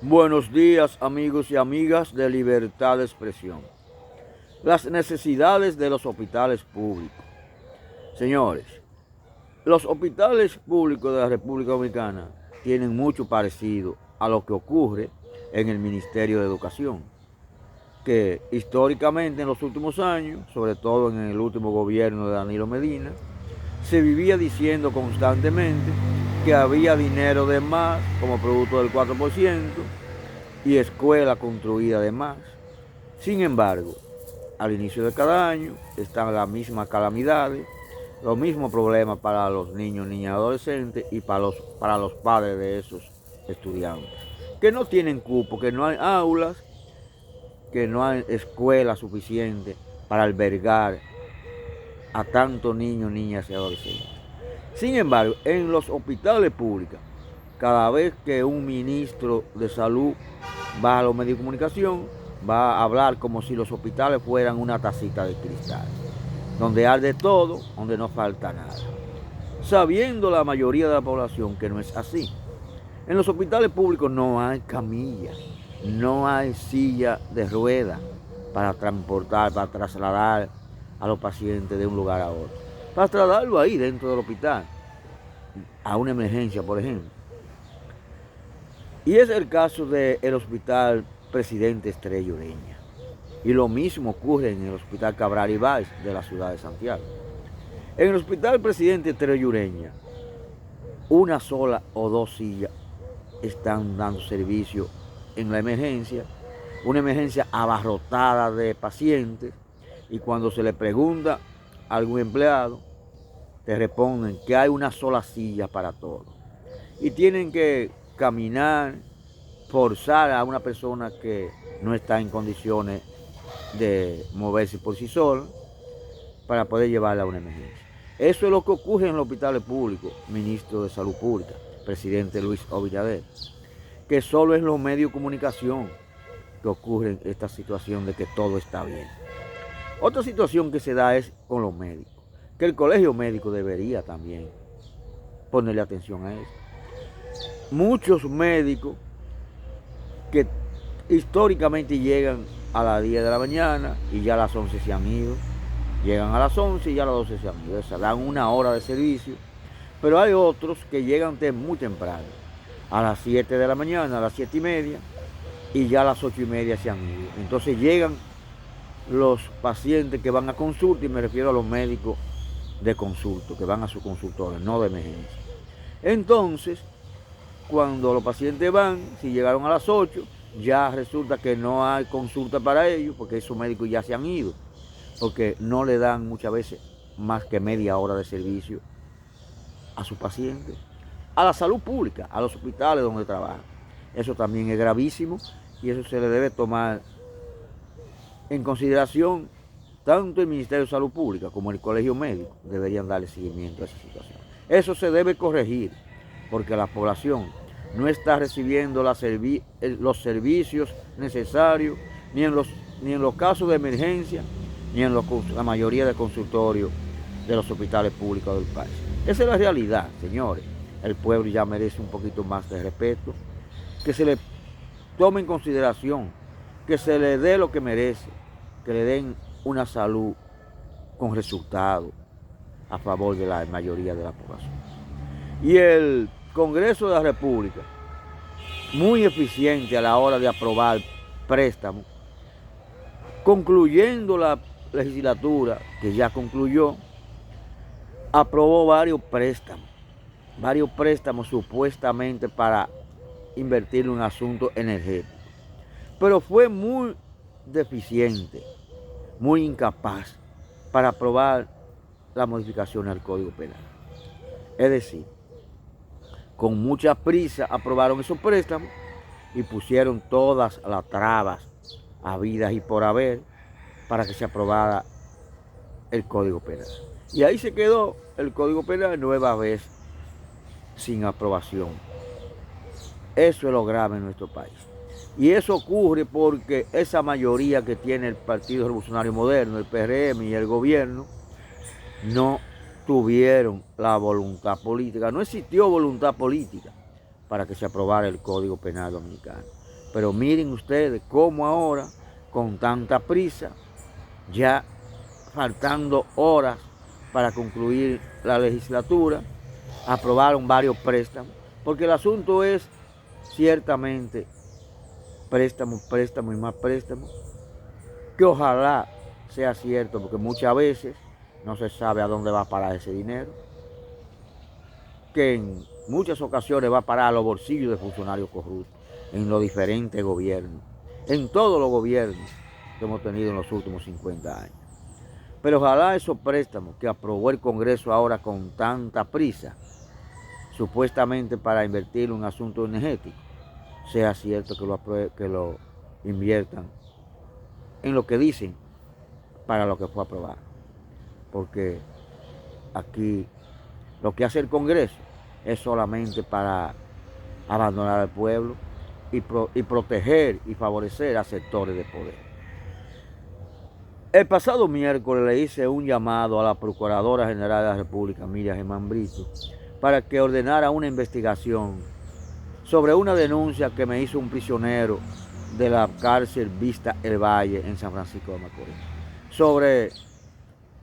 Buenos días, amigos y amigas de Libertad de Expresión. Las necesidades de los hospitales públicos. Señores, los hospitales públicos de la República Dominicana tienen mucho parecido a lo que ocurre en el Ministerio de Educación, que históricamente en los últimos años, sobre todo en el último gobierno de Danilo Medina, se vivía diciendo constantemente que había dinero de más como producto del 4% y escuela construida de más. Sin embargo, al inicio de cada año están las mismas calamidades, los mismos problemas para los niños, niñas y adolescentes y para los padres de esos estudiantes, que no tienen cupo, que no hay aulas, que no hay escuelas suficientes para albergar a tantos niños, niñas y adolescentes. Sin embargo, en los hospitales públicos, cada vez que un ministro de salud va a los medios de comunicación, va a hablar como si los hospitales fueran una tacita de cristal, donde arde todo, donde no falta nada, sabiendo la mayoría de la población que no es así. En los hospitales públicos no hay camillas, no hay silla de ruedas para transportar, para trasladar a los pacientes de un lugar a otro, para trasladarlo ahí dentro del hospital, a una emergencia, por ejemplo. Y es el caso del Hospital Presidente Estrella Ureña. Y lo mismo ocurre en el Hospital Cabral Ibáez de la ciudad de Santiago. En el Hospital Presidente Estrella Ureña, una sola o dos sillas están dando servicio en la emergencia, una emergencia abarrotada de pacientes, y cuando se le pregunta a algún empleado, te responden que hay una sola silla para todos. Y tienen que caminar, forzar a una persona que no está en condiciones de moverse por sí sola para poder llevarla a una emergencia. Eso es lo que ocurre en los hospitales públicos, ministro de Salud Pública, presidente Luis Abinader, que solo en los medios de comunicación que ocurre esta situación de que todo está bien. Otra situación que se da es con los médicos, que el colegio médico debería también ponerle atención a eso. Muchos médicos que históricamente llegan a las 10 de la mañana y ya a las 11 se han ido, llegan a las 11 y ya a las 12 se han ido, o sea, dan una hora de servicio, pero hay otros que llegan muy temprano, a las 7 de la mañana, a las 7 y media, y ya a las 8 y media se han ido. Entonces llegan los pacientes que van a consulta, y me refiero a los médicos de consulta, que van a sus consultorios, no de emergencia. Entonces, cuando los pacientes van, si llegaron a las 8, ya resulta que no hay consulta para ellos, porque esos médicos ya se han ido, porque no le dan muchas veces más que media hora de servicio a sus pacientes, a la salud pública, a los hospitales donde trabajan. Eso también es gravísimo y eso se le debe tomar en consideración. Tanto el Ministerio de Salud Pública como el Colegio Médico deberían darle seguimiento a esa situación. Eso se debe corregir, porque la población no está recibiendo los servicios necesarios, ni en los casos de emergencia, ni en la mayoría de consultorios de los hospitales públicos del país. Esa es la realidad, señores. El pueblo ya merece un poquito más de respeto, que se le tome en consideración, que se le dé lo que merece, que le den una salud con resultados a favor de la mayoría de la población. Y el Congreso de la República, muy eficiente a la hora de aprobar préstamos, concluyendo la legislatura, que ya concluyó, aprobó varios préstamos supuestamente para invertir en asuntos energéticos, pero fue muy deficiente, muy incapaz para aprobar la modificación al Código Penal. Es decir, con mucha prisa aprobaron esos préstamos y pusieron todas las trabas habidas y por haber para que se aprobara el Código Penal. Y ahí se quedó el Código Penal nueva vez sin aprobación. Eso es lo grave en nuestro país. Y eso ocurre porque esa mayoría que tiene el Partido Revolucionario Moderno, el PRM y el gobierno, no tuvieron la voluntad política, no existió voluntad política para que se aprobara el Código Penal dominicano. Pero miren ustedes cómo ahora, con tanta prisa, ya faltando horas para concluir la legislatura, aprobaron varios préstamos, porque el asunto es ciertamente préstamo, préstamo y más préstamo, que ojalá sea cierto, porque muchas veces no se sabe a dónde va a parar ese dinero, que en muchas ocasiones va a parar a los bolsillos de funcionarios corruptos, en los diferentes gobiernos, en todos los gobiernos que hemos tenido en los últimos 50 años. Pero ojalá esos préstamos que aprobó el Congreso ahora con tanta prisa, supuestamente para invertir en un asunto energético, sea cierto que lo inviertan en lo que dicen para lo que fue aprobado. Porque aquí lo que hace el Congreso es solamente para abandonar al pueblo y proteger y favorecer a sectores de poder. El pasado miércoles le hice un llamado a la Procuradora General de la República, Miriam Germán Brito, para que ordenara una investigación sobre una denuncia que me hizo un prisionero de la cárcel Vista El Valle en San Francisco de Macorís, sobre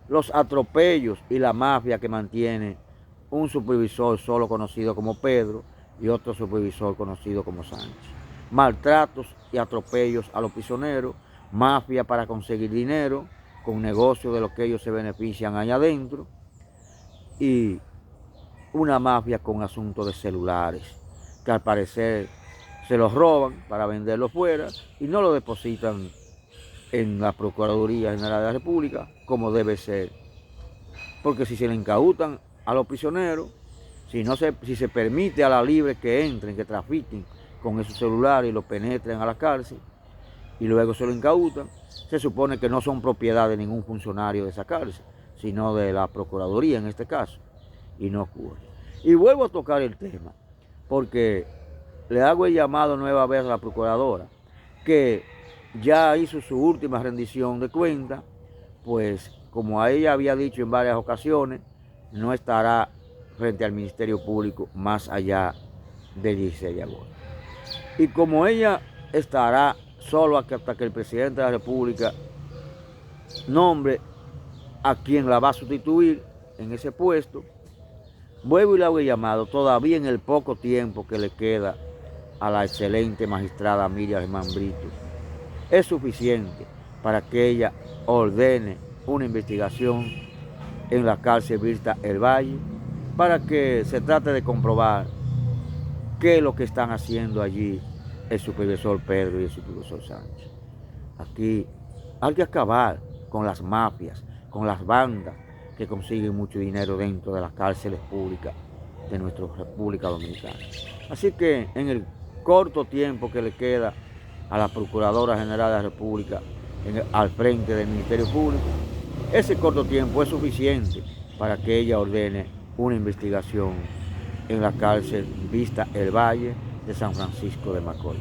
los atropellos y la mafia que mantiene un supervisor solo conocido como Pedro y otro supervisor conocido como Sánchez. Maltratos y atropellos a los prisioneros, mafia para conseguir dinero, con negocios de los que ellos se benefician allá adentro, y una mafia con asuntos de celulares, que al parecer se los roban para venderlos fuera y no lo depositan en la Procuraduría General de la República como debe ser. Porque si se le incautan a los prisioneros, si se permite a la libre que entren, que trafiquen con esos celulares y los penetren a la cárcel y luego se lo incautan, se supone que no son propiedad de ningún funcionario de esa cárcel, sino de la Procuraduría en este caso, y no ocurre. Y vuelvo a tocar el tema, porque le hago el llamado nueva vez a la Procuradora, que ya hizo su última rendición de cuentas, pues como a ella había dicho en varias ocasiones, no estará frente al Ministerio Público más allá del 16 de agosto. Y como ella estará solo hasta que el presidente de la República nombre a quien la va a sustituir en ese puesto, vuelvo y le hago el llamado, todavía en el poco tiempo que le queda a la excelente magistrada Miriam Germán Brito, es suficiente para que ella ordene una investigación en la cárcel Vista El Valle, para que se trate de comprobar qué es lo que están haciendo allí el supervisor Pedro y el supervisor Sánchez. Aquí hay que acabar con las mafias, con las bandas que consiguen mucho dinero dentro de las cárceles públicas de nuestra República Dominicana. Así que en el corto tiempo que le queda a la Procuradora General de la República al frente del Ministerio Público, ese corto tiempo es suficiente para que ella ordene una investigación en la cárcel Vista El Valle de San Francisco de Macorís.